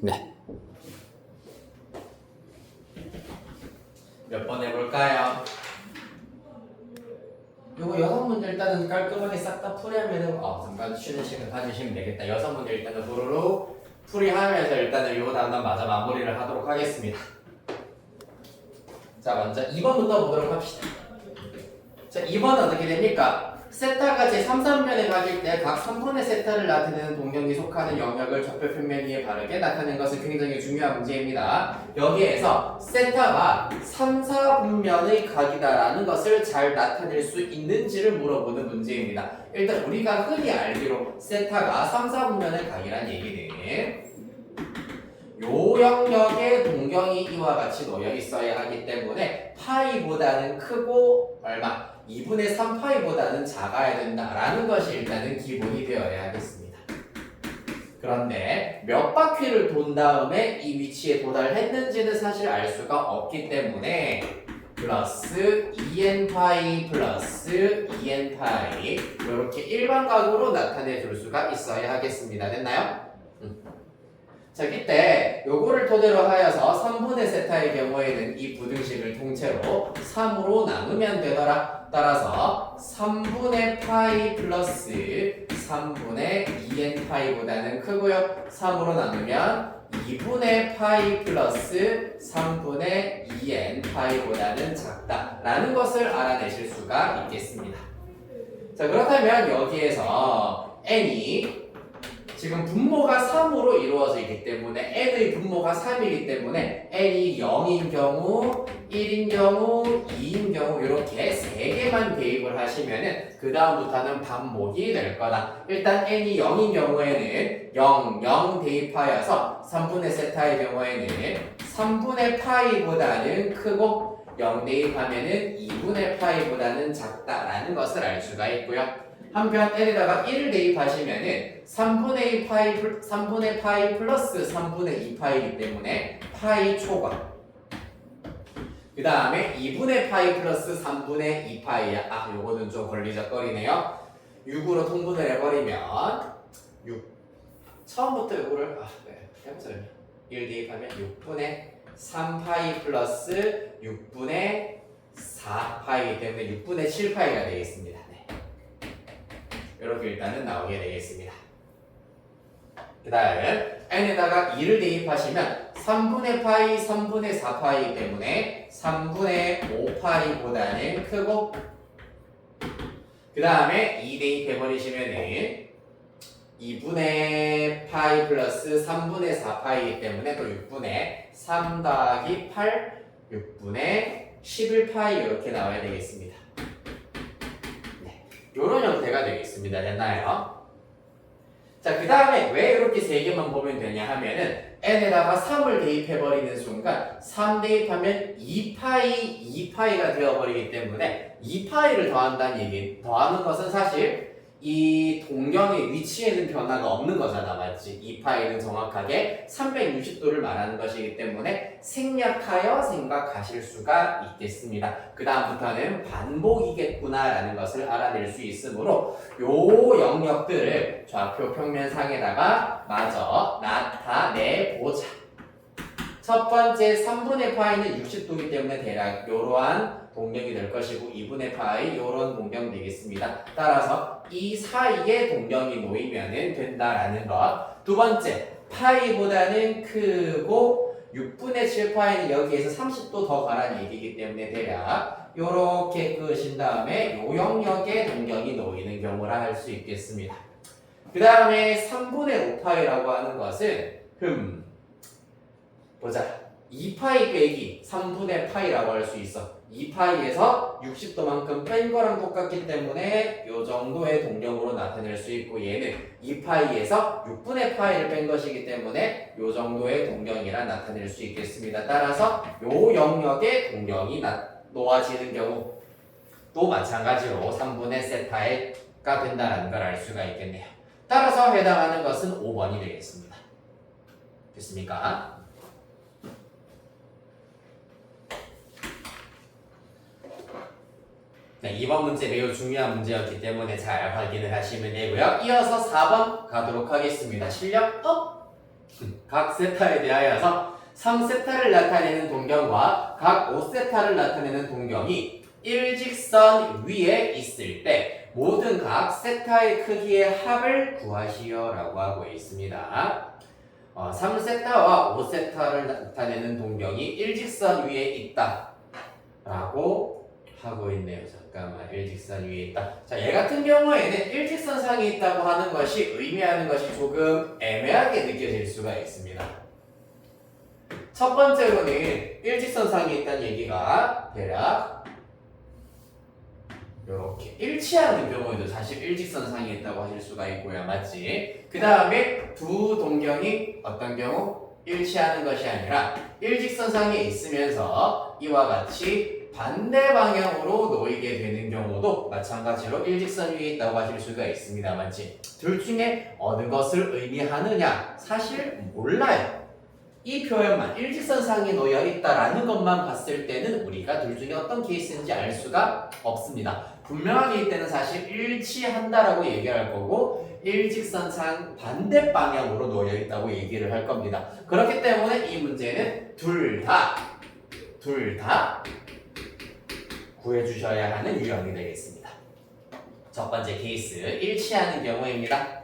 네. 몇 번 해볼까요? 요거 6문제 일단은 깔끔하게 싹 다 풀이하면은 잠깐 쉬는 시간 가지시면 되겠다. 6문제 일단은 후루룩 풀이하면서 일단은 요 단원 마저 마무리를 하도록 하겠습니다. 자, 먼저 2번부터 보도록 합시다. 자, 2번은 어떻게 됩니까? 세타가 제3,3면에 가질 때 각 3분의 세타를 나타내는 동력이 속하는 영역을 좌표 평면 위에 바르게 나타내는 것은 굉장히 중요한 문제입니다. 여기에서 세타가 3, 4분면의 각이다라는 것을 잘 나타낼 수 있는지를 물어보는 문제입니다. 일단 우리가 흔히 알기로 세타가 3, 4분면의 각이란 얘기는 요 영역에 동경이 이와 같이 놓여 있어야 하기 때문에 파이보다는 크고 얼마? 2분의 3파이보다는 작아야 된다라는 것이 일단은 기본이 되어야 하겠습니다. 그런데 몇 바퀴를 돈 다음에 이 위치에 도달했는지는 사실 알 수가 없기 때문에 플러스 2n파이 플러스 2n파이 이렇게 일반각으로 나타내 줄 수가 있어야 하겠습니다. 됐나요? 자, 이때 요거를 토대로 하여서 3분의 세타의 경우에는 이 부등식을 통째로 3으로 나누면 되더라. 따라서 3분의 파이 플러스 3분의 2n 파이보다는 크고요. 3으로 나누면 2분의 파이 플러스 3분의 2n 파이보다는 작다라는 것을 알아내실 수가 있겠습니다. 자, 그렇다면 여기에서 n이 지금 분모가 3으로 이루어져 있기 때문에 n의 분모가 3이기 때문에 n이 0인 경우, 1인 경우, 2인 경우 이렇게 3개만 대입을 하시면은 그 다음부터는 반복이 될 거다. 일단 n이 0인 경우에는 0, 0 대입하여서 3분의 세타의 경우에는 3분의 파이보다는 크고 0 대입하면은 2분의 파이보다는 작다라는 것을 알 수가 있고요. 한편 n에다가 1을 대입하시면은 3분의 파이 플러스 3분의 2파이이기 때문에 파이 초과. 그 다음에 2분의 파이 플러스 3분의 2파이야. 요거는 좀 걸리적거리네요. 6으로 통분을 해버리면 6. 처음부터 요거를 해보세요. 1 대입하면 6분의 3파이 플러스 6분의 4파이이기 때문에 6분의 7파이가 되겠습니다. 이렇게 일단은 나오게 되겠습니다. 그 다음에 n에다가 2를 대입하시면 3분의 파이, 3분의 4파이이기 때문에 3분의 5파이보다는 크고 그 다음에 2 대입해버리시면은 2분의 파이 플러스 3분의 4파이이기 때문에 또 6분의 3 더하기 8, 6분의 11파이 이렇게 나와야 되겠습니다. 요런 형태가 되겠습니다. 됐나요? 자, 그 다음에 왜 이렇게 3개만 보면 되냐 하면은 n에다가 3을 대입해버리는 순간 3 대입하면 2파이, 2파이가 되어버리기 때문에 2파이를 더한다는 얘기, 더하는 것은 사실 이 동경의 위치에는 변화가 없는 거잖아, 맞지? 2파이는 정확하게 360도를 말하는 것이기 때문에 생략하여 생각하실 수가 있겠습니다. 그 다음부터는 반복이겠구나라는 것을 알아낼 수 있으므로 요 영역들을 좌표 평면상에다가 마저 나타내보자. 첫 번째 3분의 파이는 60도이기 때문에 대략 요러한 동력이 될 것이고 2분의 파이 요런 동력 되겠습니다. 따라서 이 사이에 동력이 놓이면 된다라는 것. 두 번째, 파이보다는 크고 6분의 7파이는 여기에서 30도 더 가라는 얘기이기 때문에 대략 요렇게 끄신 다음에 요 영역에 동력이 놓이는 경우라 할 수 있겠습니다. 그 다음에 3분의 5파이라고 하는 것은 보자. 2파이 빼기 3분의 파이라고 할 수 있어. 2파이에서 60도만큼 뺀 거랑 똑같기 때문에 요 정도의 동력으로 나타낼 수 있고 얘는 2파이에서 6분의 파이를 뺀 것이기 때문에 요 정도의 동력이라 나타낼 수 있겠습니다. 따라서 요 영역에 동력이 놓아지는 경우도 마찬가지로 3분의 세타가 된다는 걸 알 수가 있겠네요. 따라서 해당하는 것은 5번이 되겠습니다. 됐습니까? 네, 이번 문제 매우 중요한 문제였기 때문에 잘 확인을 하시면 되고요. 이어서 4번 가도록 하겠습니다. 실력 업! 각 세타에 대하여서 3세타를 나타내는 동경과 각 5세타를 나타내는 동경이 일직선 위에 있을 때 모든 각 세타의 크기의 합을 구하시오라고 하고 있습니다. 3세타와 5세타를 나타내는 동경이 일직선 위에 있다 라고 하고 있네요. 잠깐만, 일직선 위에 있다. 자, 얘 같은 경우에는 일직선상에 있다고 하는 것이 의미하는 것이 조금 애매하게 느껴질 수가 있습니다. 첫 번째로는 일직선상에 있다는 얘기가 대략 이렇게 일치하는 경우에도 사실 일직선상에 있다고 하실 수가 있고요. 맞지? 그 다음에 두 동경이 어떤 경우? 일치하는 것이 아니라 일직선상에 있으면서 이와 같이 반대 방향으로 놓이게 되는 경우도 마찬가지로 일직선 위에 있다고 하실 수가 있습니다. 맞지? 둘 중에 어느 것을 의미하느냐? 사실 몰라요. 이 표현만 일직선상에 놓여 있다라는 것만 봤을 때는 우리가 둘 중에 어떤 케이스인지 알 수가 없습니다. 분명하게 이때는 사실 일치한다라고 얘기할 거고 일직선상 반대 방향으로 놓여 있다고 얘기를 할 겁니다. 그렇기 때문에 이 문제는 둘 다 구해주셔야 하는 유형이 되겠습니다. 첫 번째 케이스, 일치하는 경우입니다.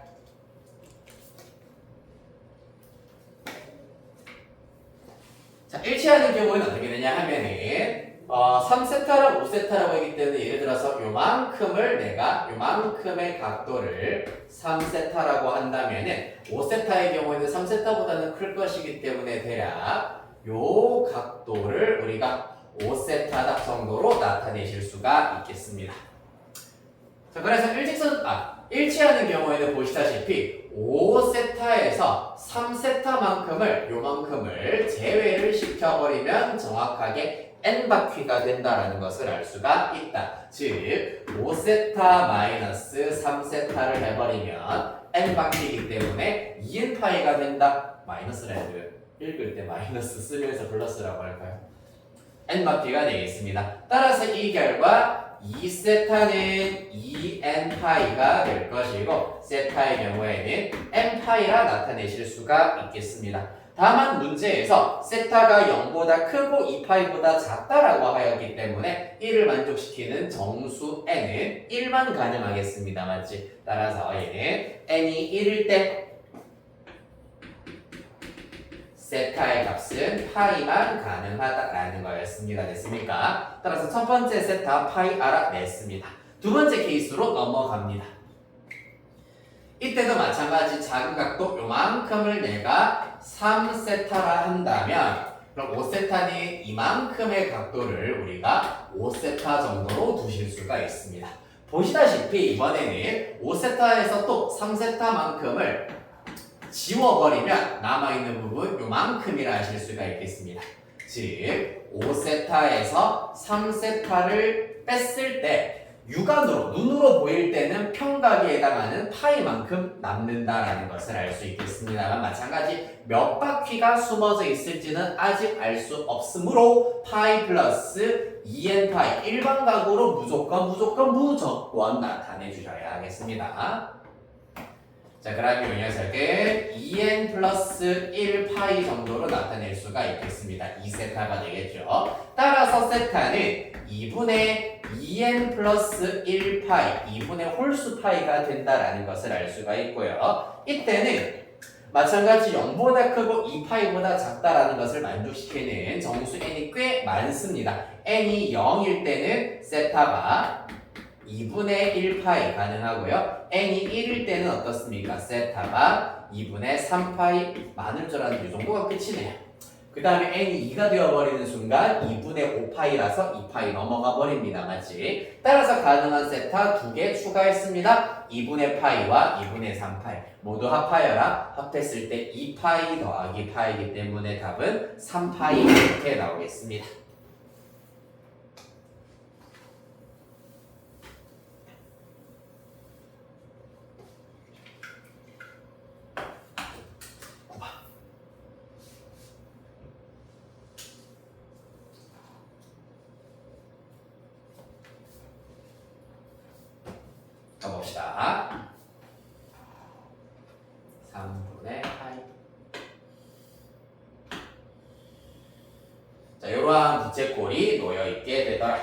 자, 일치하는 경우에는 어떻게 되냐 하면은 3세타랑 5세타라고 하기 때문에 예를 들어서 요만큼의 각도를 3세타라고 한다면은 5세타의 경우에는 3세타보다는 클 것이기 때문에 대략 요 각도를 우리가 5세타 정도로 나타내실 수가 있겠습니다. 자, 그래서 일치하는 경우에는 보시다시피 5세타에서 3세타만큼을 요만큼을 제외를 시켜버리면 정확하게 n바퀴가 된다라는 것을 알 수가 있다. 즉 5세타 마이너스 3세타를 해버리면 n바퀴이기 때문에 2n파이가 된다. 마이너스라도 읽을 때 마이너스 쓰면서 플러스라고 할까요? n바퀴가 되겠습니다. 따라서 이 결과 2세타는 2n파이가 될 것이고 세타의 경우에는 n파이라 나타내실 수가 있겠습니다. 다만 문제에서 세타가 0보다 크고 2파이보다 작다라고 하였기 때문에 1을 만족시키는 정수 n은 1만 가능하겠습니다. 맞지? 따라서 얘는 n이 1일 때 세타의 값은 파이만 가능하다라는 거였습니다. 됐습니까? 따라서 첫 번째 세타 파이 알아냈습니다. 두 번째 케이스로 넘어갑니다. 이때도 마찬가지 작은 각도 요만큼을 내가 3세타라 한다면 그럼 5세타는 이만큼의 각도를 우리가 5세타 정도로 두실 수가 있습니다. 보시다시피 이번에는 5세타에서 또 3세타만큼을 지워버리면 남아있는 부분 요만큼이라 하실 수가 있겠습니다. 즉 5세타에서 3세타를 뺐을 때 육안으로 눈으로 보일 때는 평각에 해당하는 파이만큼 남는다라는 것을 알 수 있겠습니다만 마찬가지 몇 바퀴가 숨어져 있을지는 아직 알 수 없으므로 파이 플러스 2n파이 일반각으로 무조건 나타내 주셔야 하겠습니다. 자, 그러면 이 녀석은 2n 플러스 1파이 정도로 나타낼 수가 있겠습니다. 2세타가 되겠죠. 따라서 세타는 2분의 2n 플러스 1파이, 2분의 홀수 파이가 된다라는 것을 알 수가 있고요. 이때는 마찬가지 0보다 크고 2파이보다 작다라는 것을 만족시키는 정수 n이 꽤 많습니다. n이 0일 때는 세타가 2분의 1파이 가능하고요. n이 1일 때는 어떻습니까? 세타가 2분의 3파이 많을 줄 알았는데 이 정도가 끝이네요. 그 다음에 n이 2가 되어버리는 순간 2분의 5파이라서 2파이 넘어가 버립니다. 맞지? 따라서 가능한 세타 2개 추가했습니다. 2분의 파이와 2분의 3파이 모두 합하여라. 합했을 때 2파이 더하기 파이이기 때문에 답은 3파이 이렇게 나오겠습니다. 가봅시다. 3분의 파이 자, 이러한 부채꼴이 놓여있게 되더라.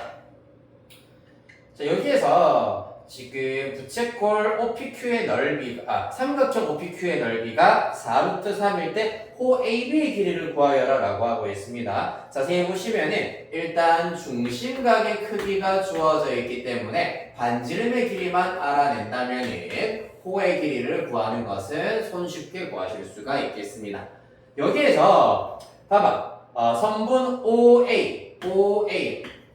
자, 여기에서 지금 부채꼴 OPQ의 넓이가, 삼각형 OPQ의 넓이가 4루트 3일 때 호 AB의 길이를 구하여라 라고 하고 있습니다. 자세히 보시면은 일단 중심각의 크기가 주어져 있기 때문에 반지름의 길이만 알아낸다면은 호의 길이를 구하는 것은 손쉽게 구하실 수가 있겠습니다. 여기에서 봐봐, 선분 OA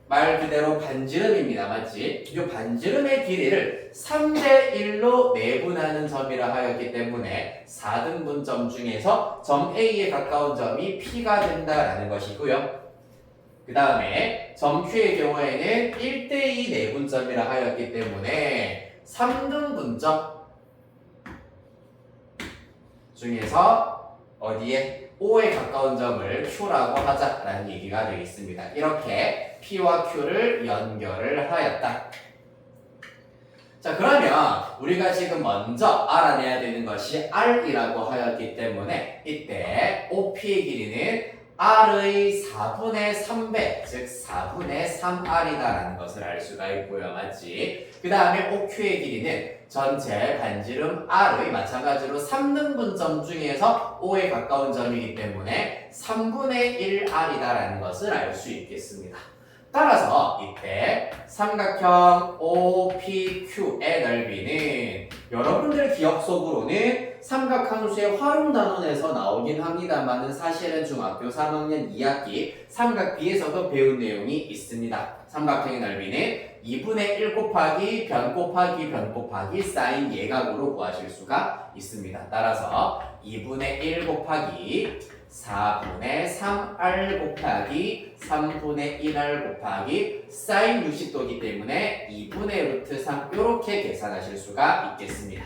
말 그대로 반지름입니다. 맞지? 이 반지름의 길이를 3대 1로 내분하는 점이라 하였기 때문에 4등분점 중에서 점 A에 가까운 점이 P가 된다라는 것이고요. 그 다음에 점 Q의 경우에는 1대2 내분점이라 하였기 때문에 3등분점 중에서 어디에? O에 가까운 점을 Q라고 하자라는 얘기가 되어 있습니다. 이렇게 P와 Q를 연결을 하였다. 자, 그러면 우리가 지금 먼저 알아내야 되는 것이 R이라고 하였기 때문에 이때 OP의 길이는 R의 4분의 3배, 즉 4분의 3R이다라는 것을 알 수가 있고요. 맞지? 그 다음에 OQ의 길이는 전체 반지름 R의 마찬가지로 3등분점 중에서 O에 가까운 점이기 때문에 3분의 1R이다라는 것을 알 수 있겠습니다. 따라서 이때 삼각형 OPQ의 넓이는 여러분들 기억 속으로는 삼각함수의 활용단원에서 나오긴 합니다만 사실은 중학교 3학년 2학기 삼각비에서도 배운 내용이 있습니다. 삼각형의 넓이는 2분의 1 곱하기 변 곱하기 변 곱하기 사인 예각으로 구하실 수가 있습니다. 따라서 2분의 1 곱하기 4분의 3R 곱하기 3분의 1R 곱하기 사인 60도이기 때문에 2분의 루트 3 이렇게 계산하실 수가 있겠습니다.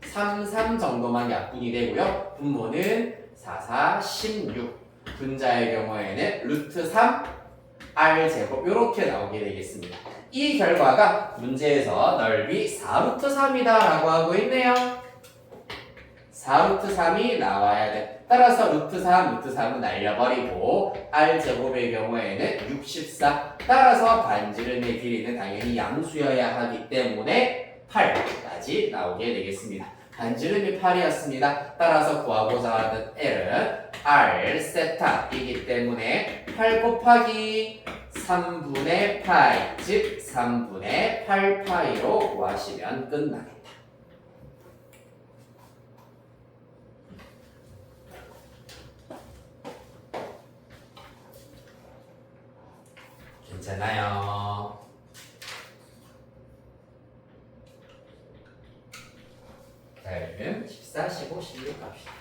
3, 3 정도만 약분이 되고요. 분모는 4, 4, 16 분자의 경우에는 루트 3 R제곱 이렇게 나오게 되겠습니다. 이 결과가 문제에서 넓이 4루트 3이다 라고 하고 있네요. 4루트 3이 나와야 돼. 따라서 루트 3, 루트 3은 날려버리고 R제곱의 경우에는 64. 따라서 반지름의 길이는 당연히 양수여야 하기 때문에 8까지 나오게 되겠습니다. 반지름이 8이었습니다. 따라서 구하고자 하는 L은 R 세타이기 때문에 8 곱하기 3분의 파이, 즉 3분의 8파이로 구하시면 끝나겠다. 괜찮아요. 다음 14, 15, 16 갑시다.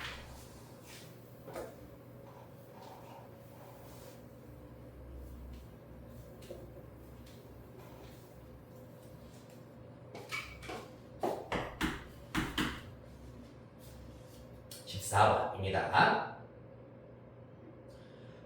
입니다.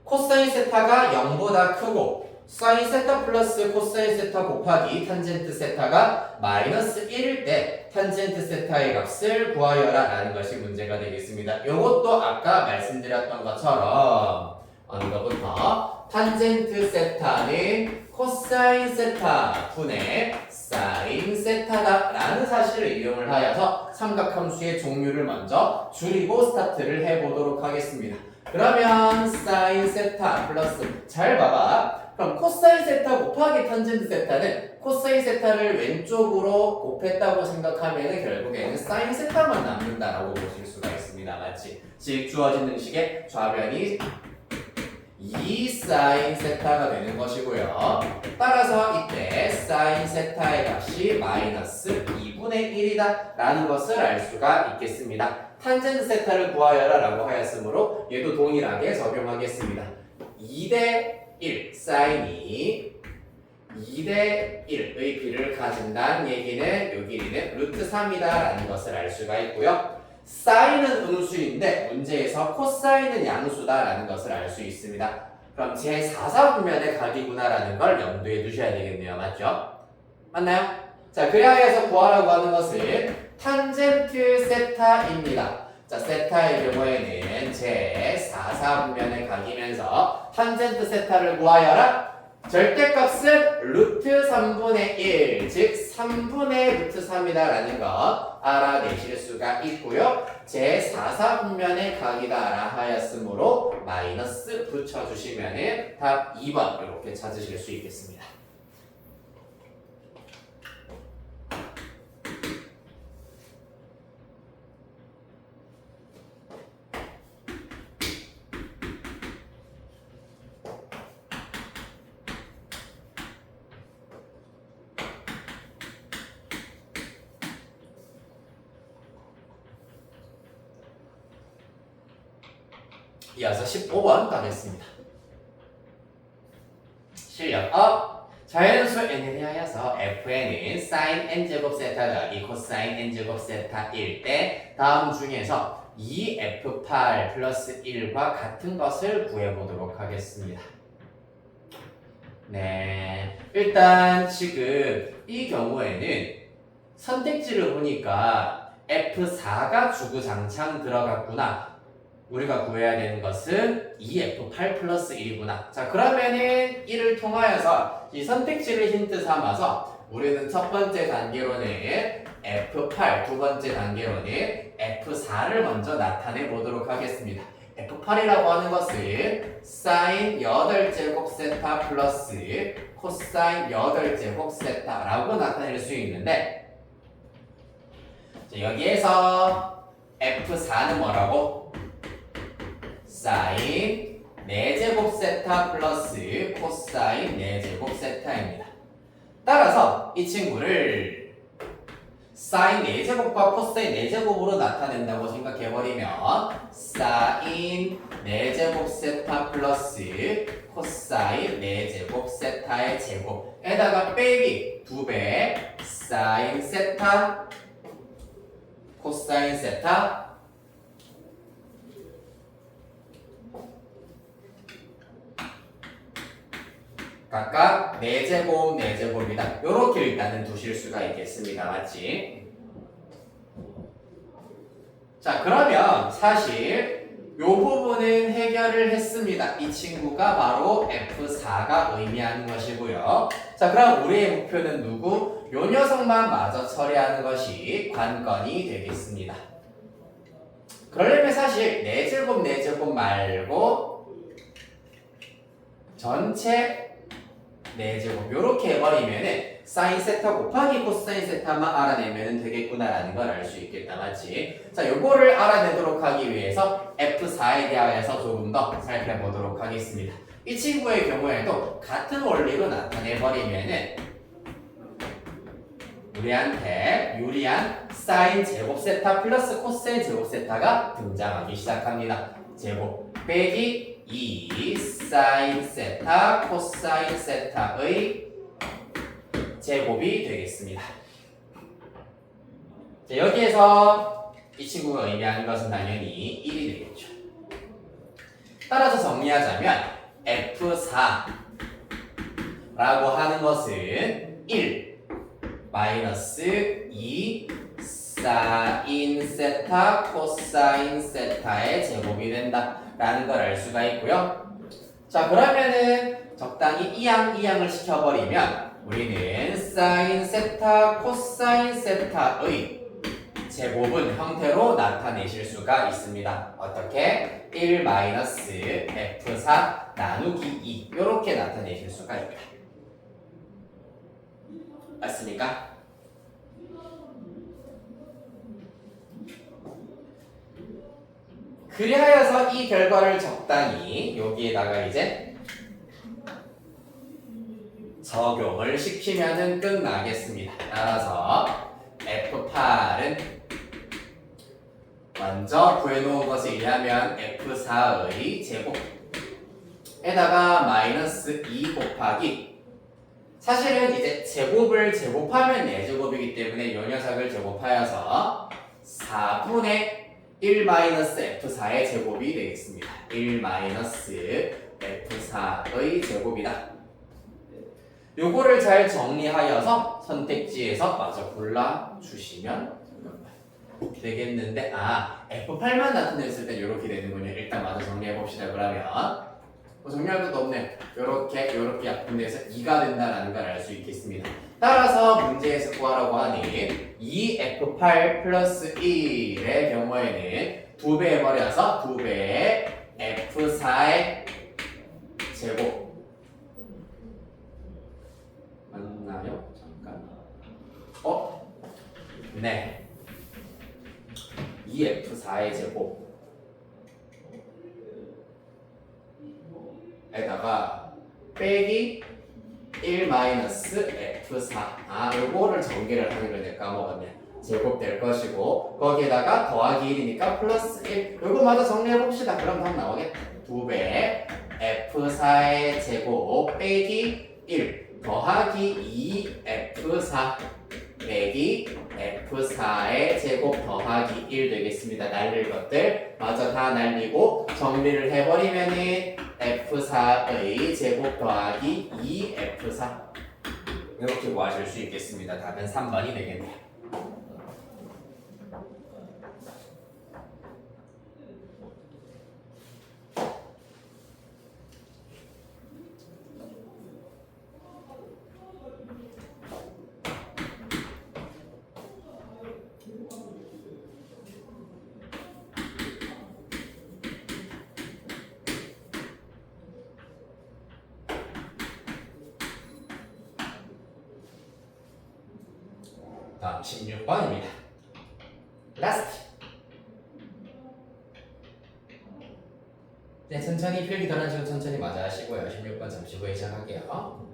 코사인 세타가 0보다 크고 사인 세타 플러스 코사인 세타 곱하기 탄젠트 세타가 마이너스 1일 때 탄젠트 세타의 값을 구하여라 라는 것이 문제가 되겠습니다. 이것도 아까 말씀드렸던 것처럼 어느 것부터 탄젠트 세타는 코사인 세타 분의 사인 세타다 라는 사실을 이용을 하여서 삼각함수의 종류를 먼저 줄이고 스타트를 해보도록 하겠습니다. 그러면 사인 세타 플러스 잘 봐봐. 그럼 코사인 세타 곱하기 탄젠트 세타는 코사인 세타를 왼쪽으로 곱했다고 생각하면 결국에는 사인 세타만 남는다라고 보실 수가 있습니다. 맞지? 즉 주어진 등식의 좌변이 2 사인 세타가 되는 것이고요. 따라서 이때 사인 세타의 값이 마이너스 2분의 1이다 라는 것을 알 수가 있겠습니다. 탄젠트 세타를 구하여라 라고 하였으므로 얘도 동일하게 적용하겠습니다. 2대 1 사인이 2대 1의 비를 가진다는 얘기는 요 길이는 루트 3이다 라는 것을 알 수가 있고요. 사인은 음수인데 문제에서 코사인은 양수다 라는 것을 알 수 있습니다. 그럼 제4사분면의 각이구나 라는 걸 염두에 두셔야 되겠네요. 맞죠? 맞나요? 자, 그래야 해서 구하라고 하는 것은 탄젠트 세타입니다. 자, 세타의 경우에는 제 4사분면을 각이면서 탄젠트 세타를 구하여라. 절대값은 루트 3분의 1, 즉 3분의 루트 3이다라는 거 알아내실 수가 있고요. 제 4사분면의 각이다라 하였으므로 마이너스 붙여주시면 답 2번 이렇게 찾으실 수 있겠습니다. 이어서 15번 가겠습니다. 실력업. 자연수 n에 대하여서 fn은 sin n제곱 세타 더하기 코사인 n제곱 세타일 때 다음 중에서 2f8 플러스 1과 같은 것을 구해보도록 하겠습니다. 네, 일단 지금 이 경우에는 선택지를 보니까 F4가 주구장창 들어갔구나. 우리가 구해야 되는 것은 2F8 플러스 1이구나. 자, 그러면은 이를 통하여서 이 선택지를 힌트 삼아서 우리는 첫 번째 단계로는 F8, 두 번째 단계로는 F4를 먼저 나타내 보도록 하겠습니다. F8이라고 하는 것은 사인 8제곱 세타 플러스 코사인 8제곱 세타라고 나타낼 수 있는데, 자, 여기에서 F4는 뭐라고? 사인 4제곱 세타 플러스 코사인 4제곱 세타입니다. 따라서 이 친구를 사인 4제곱과 코사인 4제곱으로 나타낸다고 생각해버리면 사인 4제곱 세타 플러스 코사인 4제곱 세타의 제곱에다가 빼기 2배 사인 세타 코사인 세타 각각 4제곱, 4제곱이다. 요렇게 일단은 두실 수가 있겠습니다. 맞지? 자, 그러면 사실 요 부분은 해결을 했습니다. 이 친구가 바로 F4가 의미하는 것이고요. 자, 그럼 우리의 목표는 누구? 요 녀석만 마저 처리하는 것이 관건이 되겠습니다. 그러려면 사실 4제곱, 4제곱 말고 전체 4제곱 요렇게 해버리면은 사인 세타 곱하기 코사인 세타만 알아내면 되겠구나라는 걸 알 수 있겠다. 맞지? 자, 요거를 알아내도록 하기 위해서 F4에 대하여서 조금 더 살펴보도록 하겠습니다. 이 친구의 경우에도 같은 원리로 나타내버리면은 우리한테 유리한 사인 제곱 세타 플러스 코사인 제곱 세타가 등장하기 시작합니다. 제곱 빼기 2 사인 세타 코사인 세타의 제곱이 되겠습니다. 자, 여기에서 이 친구가 의미하는 것은 당연히 1이 되겠죠. 따라서 정리하자면 F4라고 하는 것은 1 마이너스 2 사인 세타 코사인 세타의 제곱이 된다 라는 걸 알 수가 있고요. 자, 그러면은 적당히 이항을 시켜버리면 우리는 사인 세타 코사인 세타의 제곱은 형태로 나타내실 수가 있습니다. 어떻게? 1 마이너스 F4 나누기 2 이렇게 나타내실 수가 있다. 맞습니까? 그리하여서 이 결과를 적당히 여기에다가 이제 적용을 시키면은 끝나겠습니다. 따라서 F8은 먼저 구해놓은 것에 의하면 F4의 제곱에다가 마이너스 2 곱하기 사실은 이제 제곱을 제곱하면 4제곱이기 때문에 이 녀석을 제곱하여서 4분의 1 마이너스 F4의 제곱이 되겠습니다. 1 마이너스 F4의 제곱이다. 요거를 잘 정리하여서 선택지에서 마저 골라주시면 됩니다. 되겠는데 F8만 나타냈을 때 이렇게 되는군요. 일단 마저 정리해 봅시다. 그러면 정리할 것도 없네. 요렇게 약분돼서 2가 된다라는 걸 알 수 있겠습니다. 따라서 문제에서 구하라고 하니 2F8 플러스 1의 경우에는 2배 해버려서 2배의 F4의 제곱 맞나요? 잠깐. 네. 2F4의 제곱 에다가 빼기 1 마이너스 F4 요거를 전개를 하는 걸 내가 까먹었네. 제곱 될 것이고 거기에다가 더하기 1이니까 플러스 1 요거 마저 정리해 봅시다. 그럼 답 나오겠다. 2배 F4의 제곱 빼기 1 더하기 2F4 빼기 F4의 제곱 더하기 1 되겠습니다. 날릴 것들 마저 다 날리고 정리를 해버리면은 F4의 제곱 더하기 2F4 이렇게 구하실 수 있겠습니다. 답은 3번이 되겠네요. 다음 16번입니다. 라스트. 네, 천천히 필기 덜한 식으로 천천히 맞아 하시고요. 16번 잠시 후에 시작할게요.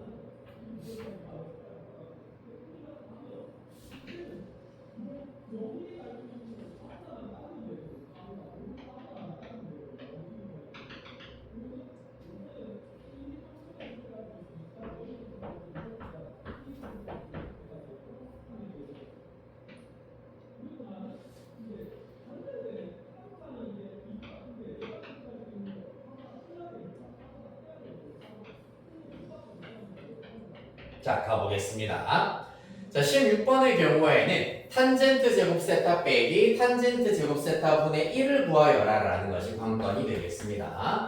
자, 가보겠습니다. 자, 16번의 경우에는 탄젠트 제곱 세타 빼기 탄젠트 제곱 세타 분의 1을 구하여라 라는 것이 관건이 되겠습니다.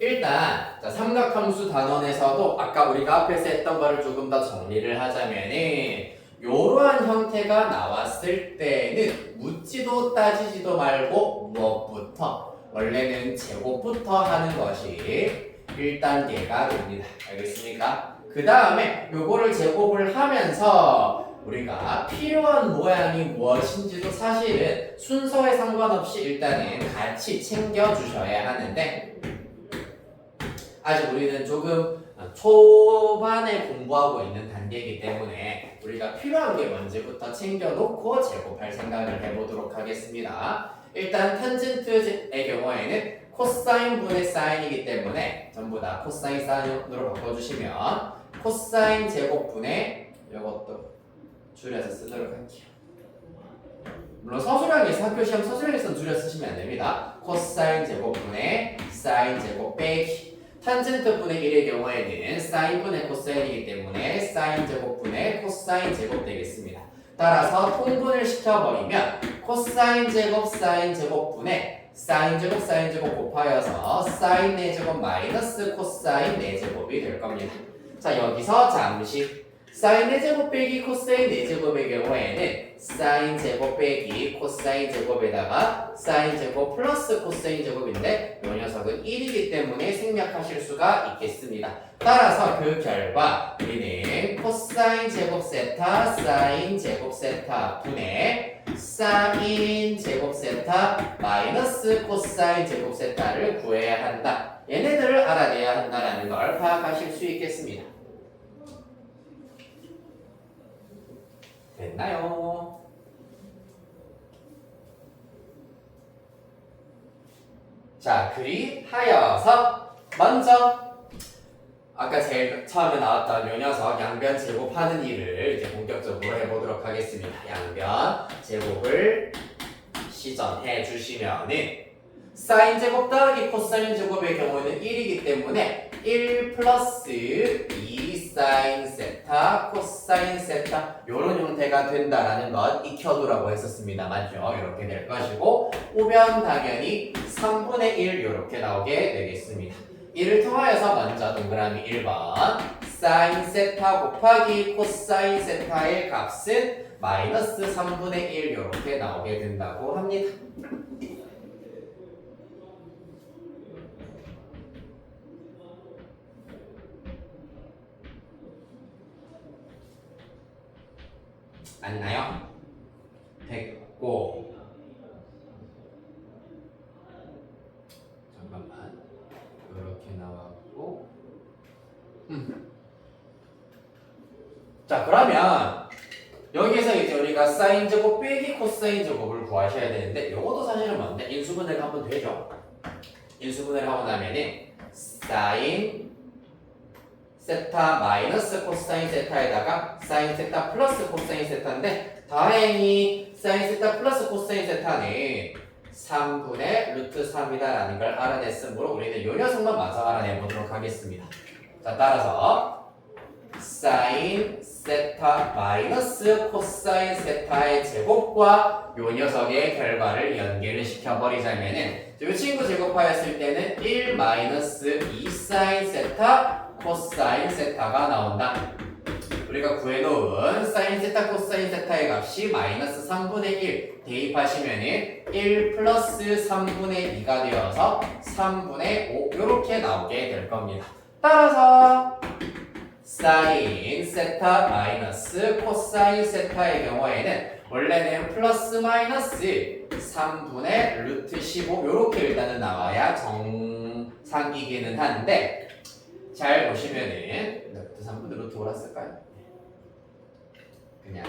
일단 자, 삼각함수 단원에서도 아까 우리가 앞에서 했던 거를 조금 더 정리를 하자면은 이러한 형태가 나왔을 때는 묻지도 따지지도 말고 무엇부터 원래는 제곱부터 하는 것이 1단계가 됩니다. 알겠습니까? 그 다음에 요거를 제곱을 하면서 우리가 필요한 모양이 무엇인지도 사실은 순서에 상관없이 일단은 같이 챙겨주셔야 하는데 아직 우리는 조금 초반에 공부하고 있는 단계이기 때문에 우리가 필요한 게 뭔지부터 챙겨놓고 제곱할 생각을 해보도록 하겠습니다. 일단 탄젠트의 경우에는 코사인 분의 사인이기 때문에 전부 다 코사인 사인으로 바꿔주시면 코사인 제곱분의 이것도 줄여서 쓰도록 할게요. 물론 서술형에서 학교 시험 서술형에서는 줄여 쓰시면 안 됩니다. 코사인 제곱분의 사인 제곱 빼기 탄젠트 분의 1의 경우에는 사인 분의 코사인이기 때문에 사인 제곱분의 코사인 제곱 되겠습니다. 따라서 통분을 시켜버리면 코사인 제곱 사인 제곱분의 사인 제곱 곱하여서 사인 4제곱 마이너스 코사인 4제곱이 될 겁니다. 자, 여기서 잠시 사인 4제곱 빼기 코사인 4제곱의 경우에는 사인 제곱 빼기 코사인 제곱에다가 사인 제곱 플러스 코사인 제곱인데 이 녀석은 1이기 때문에 생략하실 수가 있겠습니다. 따라서 그 결과 우리는 코사인 제곱 세타 사인 제곱 세타 분의 사인 제곱 세타 마이너스 코사인 제곱 세타를 구해야 한다. 얘네들을 알아내야 한다는 걸 파악하실 수 있겠습니다. 됐나요? 자, 그리하여서 먼저 아까 제일 처음에 나왔던 요 녀석 양변 제곱하는 일을 이제 본격적으로 해보도록 하겠습니다. 양변 제곱을 시전해 주시면은 사인 제곱 더하기 코사인 제곱의 경우는 1이기 때문에 1 플러스 2 사인 세타 코사인 세타 요런 형태가 된다라는 것 익혀두라고 했었습니다. 맞죠? 이렇게 될 것이고 오면 당연히 3분의 1 이렇게 나오게 되겠습니다. 이를 통하여서 먼저 동그라미 1번 사인 세타 곱하기 코사인 세타의 값은 마이너스 3분의 1 이렇게 나오게 된다고 합니다. 맞나요? 됐고 잠깐만 이렇게 나왔고 자 그러면 여기에서 이제 우리가 사인 제곱 빼기 코사인 제곱을 구하셔야 되는데 이것도 사실은 뭔데 인수분해를 하면 되죠. 인수분해를 하고 나면은 사인 세타 마이너스 코사인 세타에다가 사인 세타 플러스 코사인 세타인데 다행히 사인 세타 플러스 코사인 세타는 3분의 루트 3이다라는 걸 알아냈으므로 우리는 이 녀석만 마저 알아내보도록 하겠습니다. 자 따라서 사인 세타 마이너스 코사인 세타의 제곱과 이 녀석의 결과를 연계를 시켜버리자면은 이 친구 제곱하였을 때는 1 마이너스 2 사인 세타 코사인 세타가 나온다. 우리가 구해놓은 사인 세타 코사인 세타의 값이 마이너스 3분의 1 대입하시면은 1 플러스 3분의 2가 되어서 3분의 5 이렇게 나오게 될 겁니다. 따라서 사인 세타 마이너스 코사인 세타의 경우에는 원래는 플러스 마이너스 3분의 루트 15 이렇게 일단은 나와야 정상이기는 한데 잘 보시면은 루트 3분의 루트 5라 쓸까요? 그냥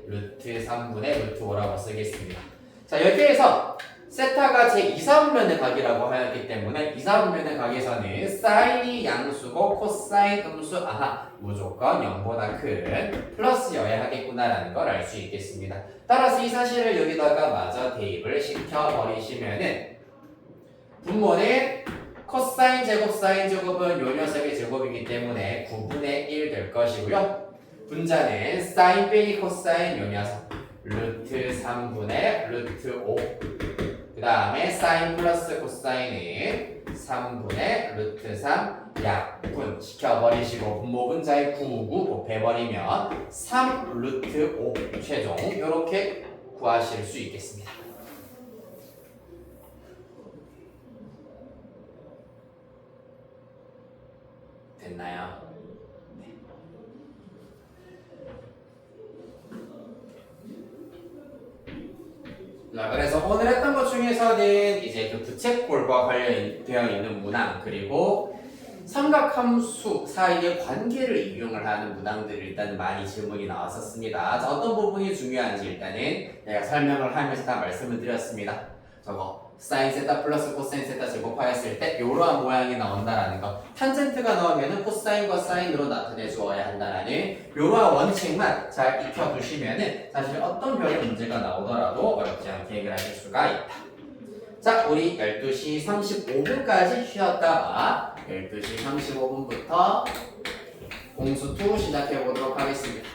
루트 3분의 루트 5라고 쓰겠습니다. 자 여기에서 세타가 제 2사분면의 각이라고 하였기 때문에 2사분면의 각에서는 사인이 양수고 코사인 음수 아하 무조건 0보다 큰 플러스여야 하겠구나라는 걸 알 수 있겠습니다. 따라서 이 사실을 여기다가 마저 대입을 시켜버리시면은 분모는 코사인 제곱 사인 제곱은 요 녀석의 제곱이기 때문에 9분의 1 될 것이고요. 분자는 사인 빼기 코사인 요 녀석 루트 3분의 루트 5 그 다음에 사인 플러스 코사인은 3분의 루트 3 약분 시켜버리시고 분모 분자의 9, 9 곱해버리면 3 루트 5 최종 이렇게 구하실 수 있겠습니다. 됐나요? 네. 자, 그래서 오늘 했던 것 중에서는 이제 그 부채꼴과 관련되어 있는 문항 그리고 삼각함수 사이의 관계를 이용을 하는 문항들이 일단 많이 질문이 나왔었습니다. 자, 어떤 부분이 중요한지 일단은 내가 설명을 하면서 다 말씀을 드렸습니다. 저거 사인 세타 플러스 코사인 세타 제곱하였을 때 이러한 모양이 나온다라는 거 탄젠트가 나오면은 코사인과 사인으로 나타내 주어야 한다라는 이러한 원칙만 잘 익혀두시면은 사실 어떤 별의 문제가 나오더라도 어렵지 않게 해결하실 수가 있다. 자 우리 12시 35분까지 쉬었다가 12시 35분부터 공수2 시작해 보도록 하겠습니다.